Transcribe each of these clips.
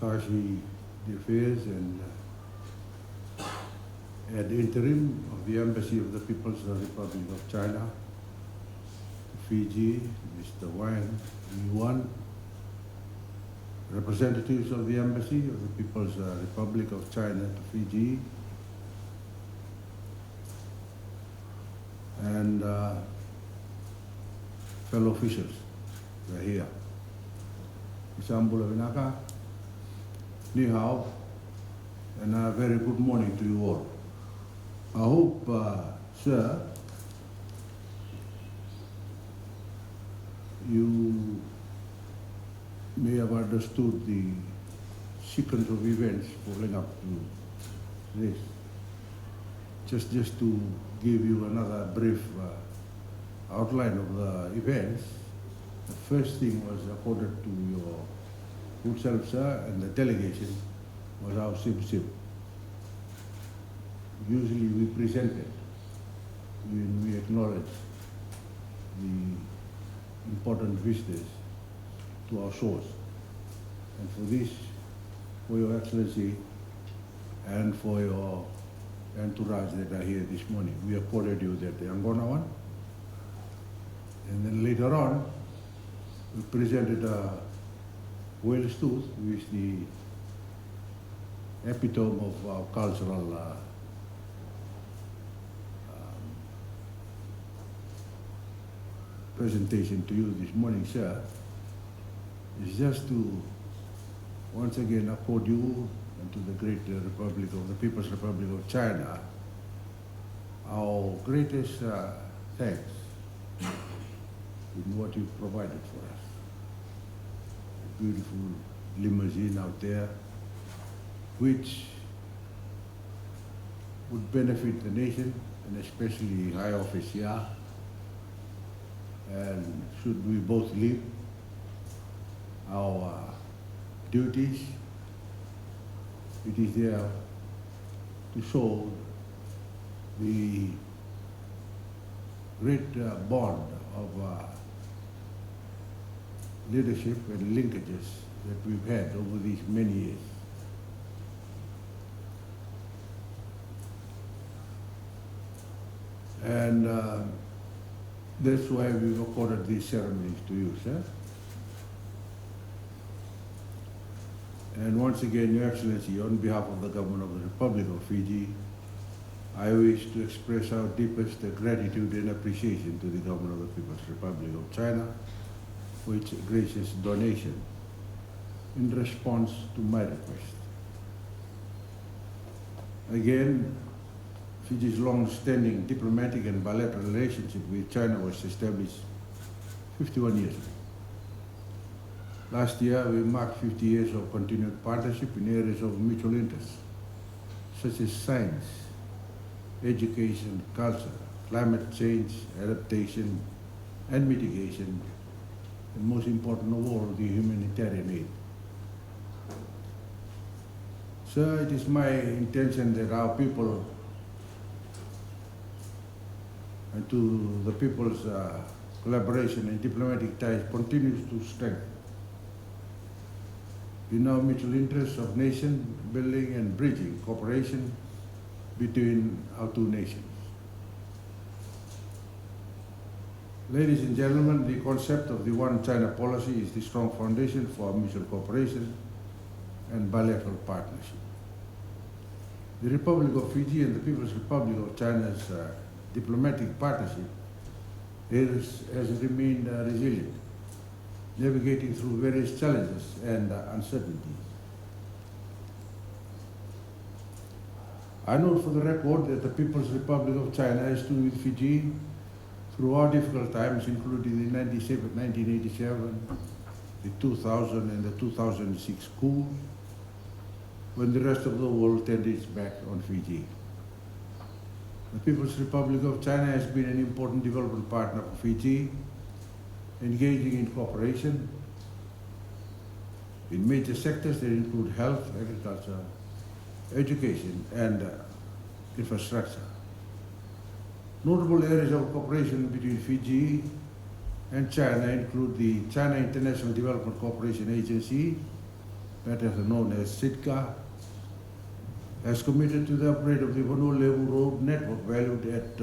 Chargé d'Affaires and at the interim of the Embassy of the People's Republic of China, Fiji, Mr. Wang Yuan, representatives of the Embassy of the People's Republic of China to Fiji, and fellow officials who are here. Isambula Vinaka, Ni Hao, and a very good morning to you all. I hope, sir, you may have understood the sequence of events following up to this. Just to give you another brief outline of the events, the first thing was according to your good self, sir, and the delegation was our SIP. Usually we presented when we acknowledge the important visitors to our shores. And for this, for your Excellency and for your entourage that are here this morning, we accorded you that the Angona one. And then later on, we presented a whale's tooth, which is the epitome of our cultural presentation to you this morning, sir, is just to once again accord you and to the great Republic of the People's Republic of China our greatest thanks in what you provided for us. A beautiful limousine out there, which would benefit the nation and especially high office here. And should we both leave our duties, it is there to show the great bond of leadership and linkages that we've had over these many years. And that's why we've accorded these ceremonies to you, sir. And once again, Your Excellency, on behalf of the Government of the Republic of Fiji, I wish to express our deepest gratitude and appreciation to the Government of the People's Republic of China for its gracious donation in response to my request. Again, Fiji's long-standing diplomatic and bilateral relationship with China was established 51 years ago. Last year, we marked 50 years of continued partnership in areas of mutual interest, such as science, education, culture, climate change, adaptation, and mitigation, and most important of all, the humanitarian aid. Sir, it is my intention that our people and to the people's collaboration and diplomatic ties continues to strengthen in our mutual interests of nation building and bridging cooperation between our two nations. Ladies and gentlemen, the concept of the One China policy is the strong foundation for our mutual cooperation and bilateral partnership. The Republic of Fiji and the People's Republic of China's diplomatic partnership has remained resilient, navigating through various challenges and uncertainties. I note for the record that the People's Republic of China has stood with Fiji through all difficult times, including the 1987, the 2000 and the 2006 coup, when the rest of the world turned its back on Fiji. The People's Republic of China has been an important development partner for Fiji, engaging in cooperation in major sectors that include health, agriculture, education, and infrastructure. Notable areas of cooperation between Fiji and China include the China International Development Cooperation Agency, better known as 𝐶𝐞𝐾, has committed to the upgrade of the Lalabalavu road network valued at,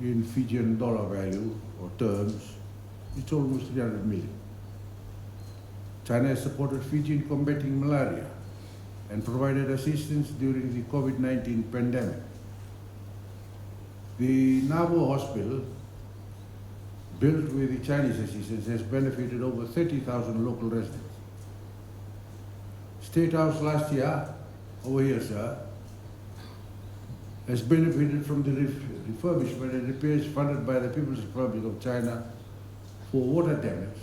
in Fijian dollar value or terms, it's almost 300 million. China has supported Fiji in combating malaria and provided assistance during the COVID-19 pandemic. The Navo Hospital, built with the Chinese assistance, has benefited over 30,000 local residents. State House last year, over here, sir, has benefited from the refurbishment and repairs funded by the People's Republic of China for water damage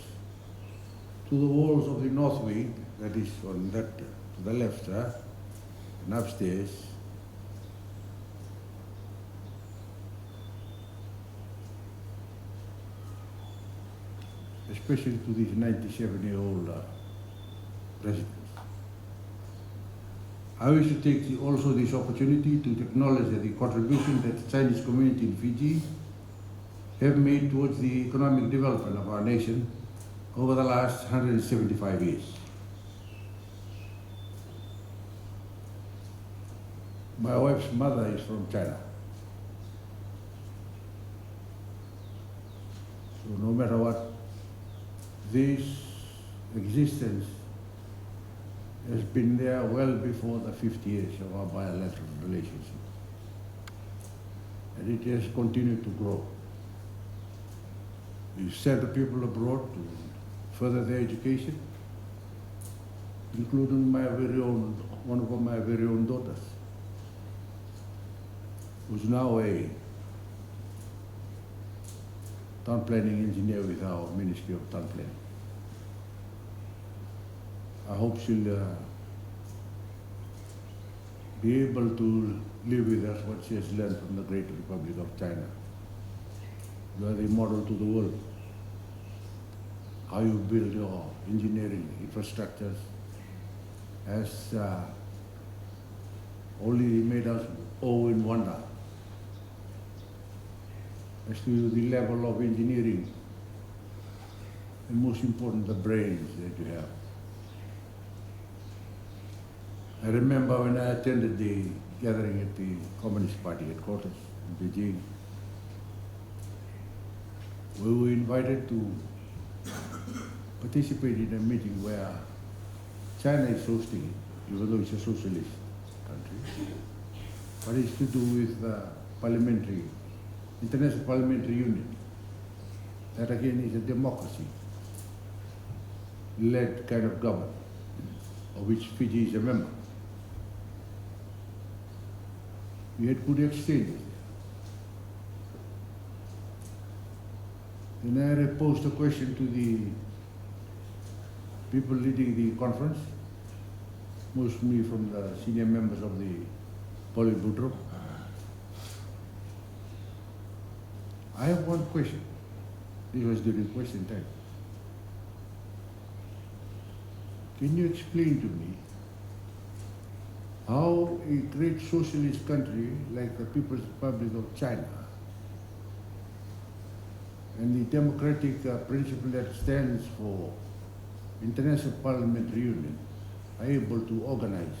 to the walls of the north wing, that is on that, to the left, and upstairs. Especially to these 97-year-old residents. I wish to take also this opportunity to acknowledge the contribution that the Chinese community in Fiji have made towards the economic development of our nation over the last 175 years. My wife's mother is from China. So no matter what, this existence has been there well before the 50 years of our bilateral relationship. And it has continued to grow. We sent the people abroad to further their education, including one of my very own daughters, who's now a town planning engineer with our Ministry of Town Planning. I hope she'll be able to live with us what she has learned from the great Republic of China. You are the model to the world. How you build your engineering infrastructures has only made us awe and wonder as to the level of engineering and, most important, the brains that you have. I remember when I attended the gathering at the Communist Party headquarters in Beijing, we were invited to participate in a meeting where China is hosting it, even though it's a socialist country. But it's to do with International Parliamentary Union. That again is a democracy-led kind of government, of which Fiji is a member. We had good exchanges. Then I posed a question to the people leading the conference, mostly from the senior members of the Politburo. I have one question. This was during question time. Can you explain to me how a great socialist country like the People's Republic of China and the democratic principle that stands for International Parliamentary Union are able to organize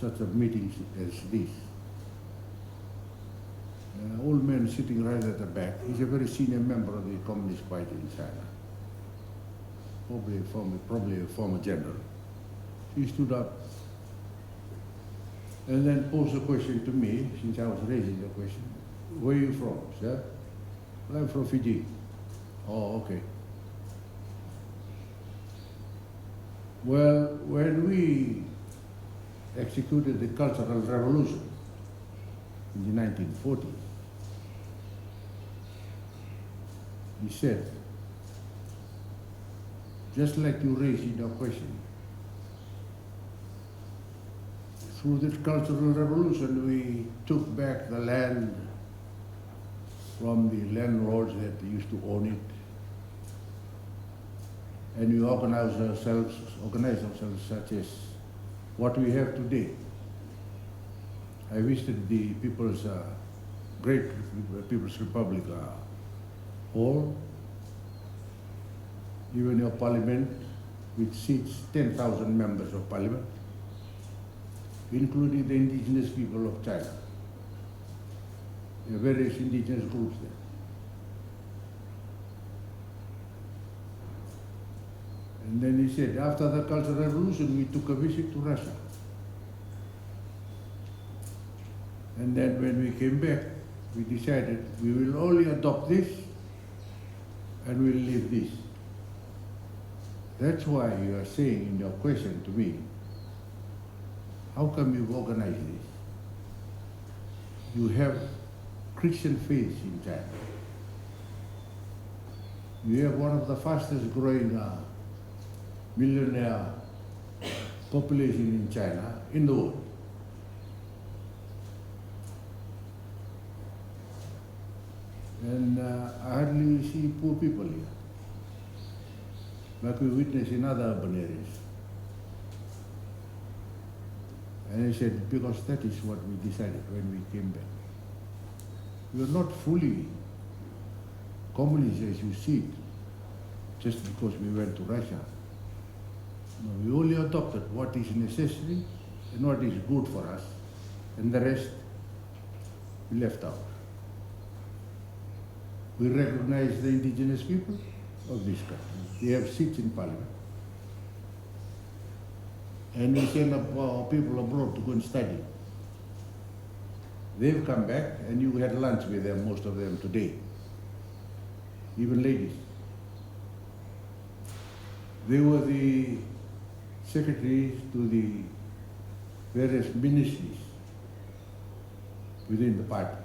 such a meetings as this? An old man sitting right at the back, he's a very senior member of the Communist Party in China, probably a former general. He stood up and then posed a question to me, since I was raising the question. Where are you from, sir? Well, I'm from Fiji. Oh, okay. Well, when we executed the Cultural Revolution in the 1940s, he said, just like you raised in your question, through this Cultural Revolution, we took back the land from the landlords that used to own it, and we organized ourselves such as what we have today. I visited the great People's Republic Hall, even your parliament, which seats 10,000 members of parliament, including the indigenous people of China. There are various indigenous groups there. And then he said, after the Cultural Revolution, we took a visit to Russia. And then when we came back, we decided we will only adopt this and we'll leave this. That's why you are saying in your question to me, how come you've organized this? You have Christian faith in China. You have one of the fastest growing millionaire population in China, in the world. And I hardly see poor people here, like we witness in other urban areas. And I said, because that is what we decided when we came back. We are not fully communist as you see it, just because we went to Russia. No, we only adopted what is necessary and what is good for us, and the rest we left out. We recognize the indigenous people of this country. They have seats in parliament. And we send our people abroad to go and study. They've come back, and you had lunch with them, most of them today, even ladies. They were the secretaries to the various ministries within the party.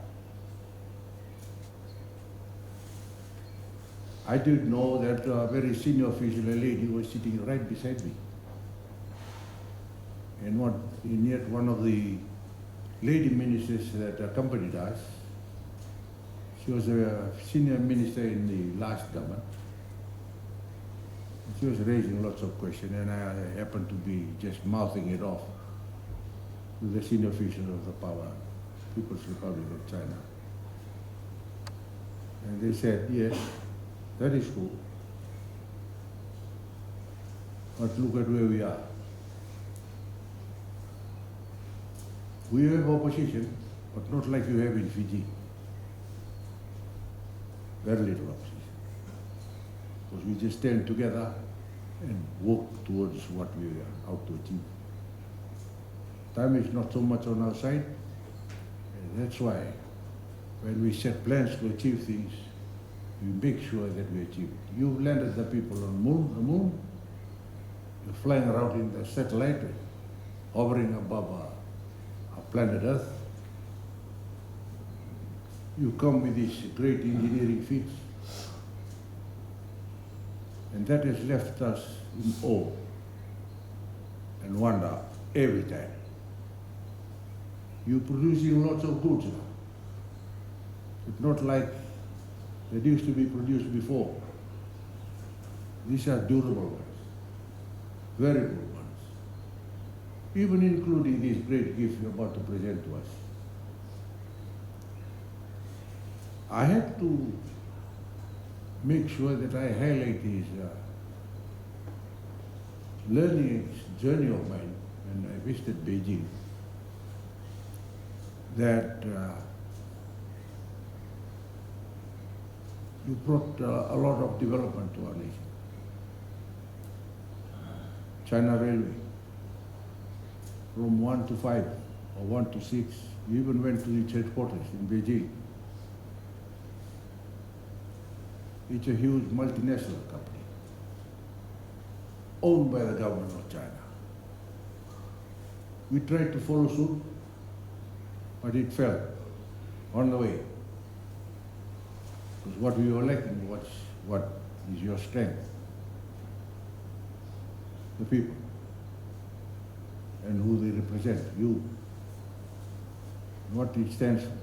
I did know that a very senior official, a lady, was sitting right beside me. And yet one of the lady ministers that accompanied us, she was a senior minister in the last government. She was raising lots of questions, and I happened to be just mouthing it off to the senior official of the People's Republic of China. And they said, yes, that is cool. But look at where we are. We have opposition, but not like you have in Fiji. Very little opposition. Because we just stand together and work towards what we are out to achieve. Time is not so much on our side, and that's why when we set plans to achieve things, we make sure that we achieve it. You've landed the people on the moon, you're flying around in the satellite, hovering above our planet Earth. You come with these great engineering feats, and that has left us in awe and wonder every time. You're producing lots of goods now. It's not like that used to be produced before. These are durable ones, very good ones, even including this great gift you're about to present to us. I had to make sure that I highlight this learning journey of mine when I visited Beijing, that you brought a lot of development to our nation. China Railway, from 1 to 5 or 1 to 6, you even went to its headquarters in Beijing. It's a huge multinational company, owned by the government of China. We tried to follow suit, but it fell on the way. Because what we were lacking was what is your strength, the people, and who they represent, you, what it stands for.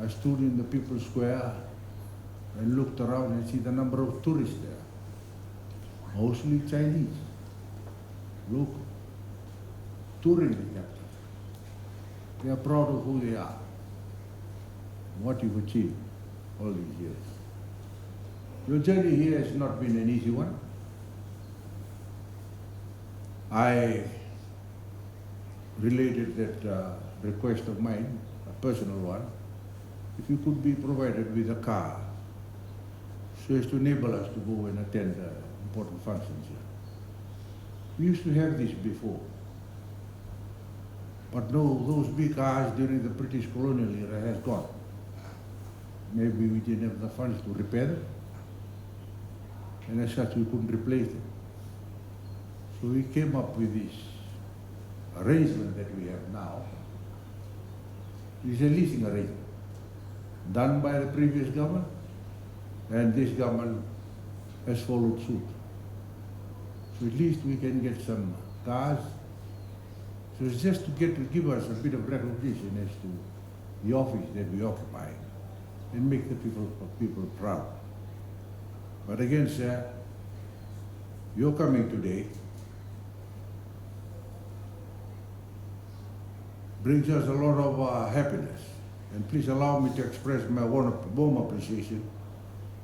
I stood in the People's Square and looked around and see the number of tourists there, mostly Chinese, local, touring the capital. They are proud of who they are, what you've achieved all these years. Your journey here has not been an easy one. I related that request of mine, a personal one, if you could be provided with a car so as to enable us to go and attend important functions here. We used to have this before, but no, those big cars during the British colonial era has gone. Maybe we didn't have the funds to repair them, and as such we couldn't replace them. So we came up with this arrangement that we have now. It's a leasing arrangement done by the previous government, and this government has followed suit. So at least we can get some cars. So it's just to give us a bit of recognition as to the office that we occupy and make the people proud. But again, sir, you're coming today brings us a lot of happiness. And please allow me to express my warm appreciation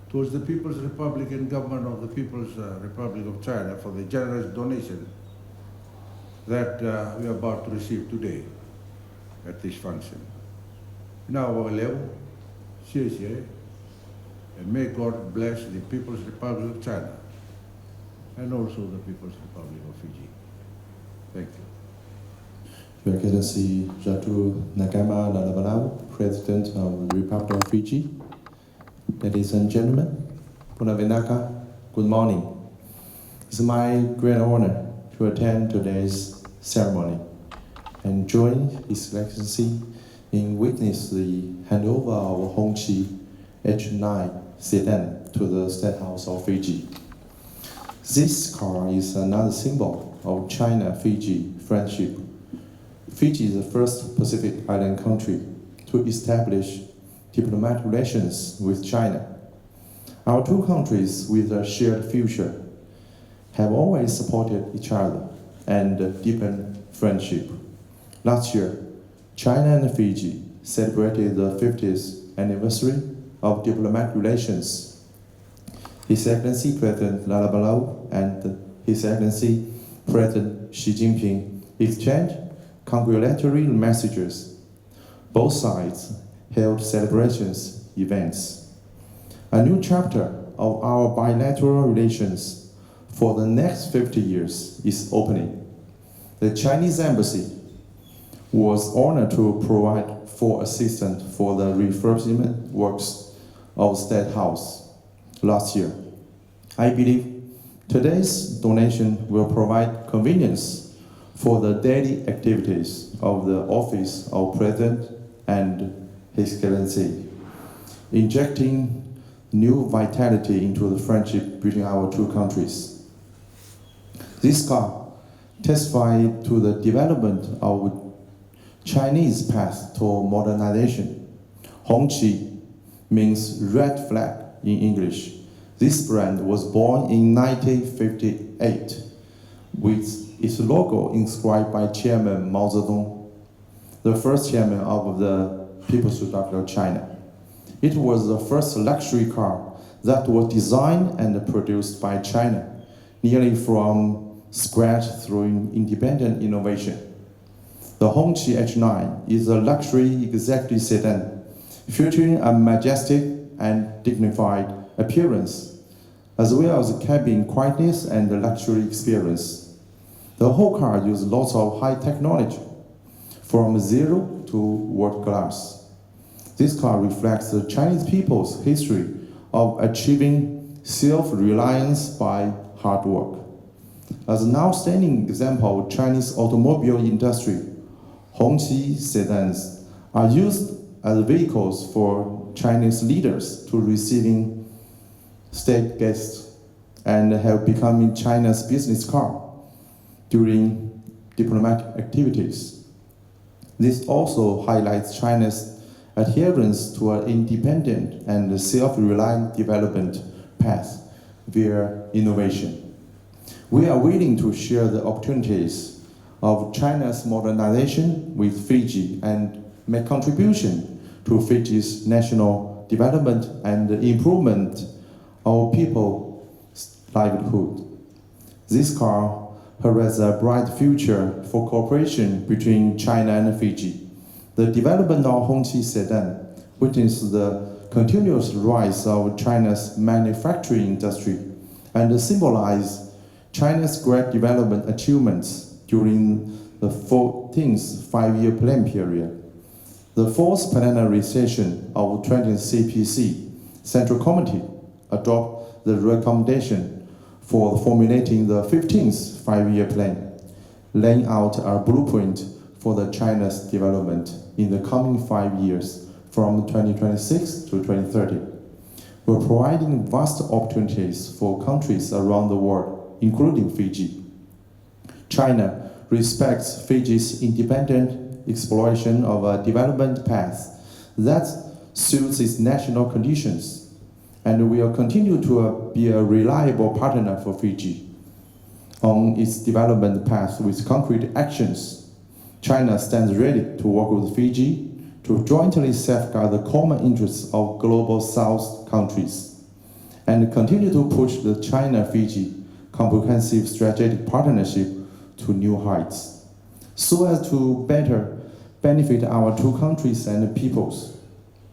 towards the People's Republic and government of the People's Republic of China for the generous donation that we are about to receive today at this function. Now, 𝐿𝐿𝐿, 谢谢, and may God bless the People's Republic of China and also the People's Republic of Fiji. Thank you. Your Excellency Ratu Nakama Lalabalavu, President of the Republic of Fiji. Ladies and gentlemen, Punavinaka, good morning. It's my great honor to attend today's ceremony and join His Excellency in witness the handover of 𝐿𝐿𝐿 sedan to the State House of Fiji. This car is another symbol of China-Fiji friendship. Fiji is the first Pacific island country to establish diplomatic relations with China. Our two countries, with a shared future, have always supported each other and deepened friendship. Last year, China and Fiji celebrated the 50th anniversary of diplomatic relations. His Excellency President Lalabalavu and His Excellency President Xi Jinping exchanged congratulatory messages. Both sides held celebrations events. A new chapter of our bilateral relations for the next 50 years is opening. The Chinese embassy was honored to provide full assistance for the refurbishment works of State House last year. I believe today's donation will provide convenience for the daily activities of the Office of President and His Excellency, injecting new vitality into the friendship between our two countries. This car testified to the development of Chinese path to modernization. 𝐿𝐿𝐿 means red flag in English. This brand was born in 1958 with its logo inscribed by Chairman Mao Zedong, the first chairman of the People's Republic of China. It was the first luxury car that was designed and produced by China, nearly from scratch through independent innovation. The 𝐿𝐿𝐿 is a luxury executive sedan featuring a majestic and dignified appearance, as well as cabin quietness and luxury experience. The whole car uses lots of high technology, from zero to world class. This car reflects the Chinese people's history of achieving self-reliance by hard work. As an outstanding example of Chinese automobile industry, 𝐿𝐿𝐿 sedans are used as vehicles for Chinese leaders to receiving state guests and have become China's business car during diplomatic activities. This also highlights China's adherence to an independent and self-reliant development path via innovation. We are willing to share the opportunities of China's modernization with Fiji and make contribution to Fiji's national development and improvement of people's livelihood. This car has a bright future for cooperation between China and Fiji. The development of Hongqi Sedan witnessed the continuous rise of China's manufacturing industry and symbolized China's great development achievements during the 14th five-year plan period. The fourth plenary session of 20th CPC Central Committee adopted the recommendation for formulating the 15th five-year plan, laying out a blueprint for the China's development in the coming 5 years from 2026 to 2030. We're providing vast opportunities for countries around the world, including Fiji. China respects Fiji's independent exploration of a development path that suits its national conditions, and will continue to be a reliable partner for Fiji on its development path with concrete actions. China stands ready to work with Fiji to jointly safeguard the common interests of Global South countries and continue to push the China-Fiji comprehensive strategic partnership to new heights, so as to better benefit our two countries and peoples.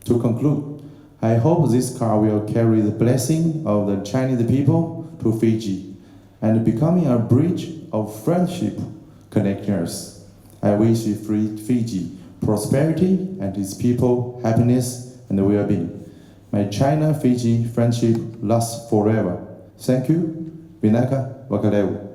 To conclude, I hope this car will carry the blessing of the Chinese people to Fiji and becoming a bridge of friendship connecting us. I wish Fiji prosperity and its people happiness and well-being. My China-Fiji friendship lasts forever. Thank you. Vinaka Wakalevu.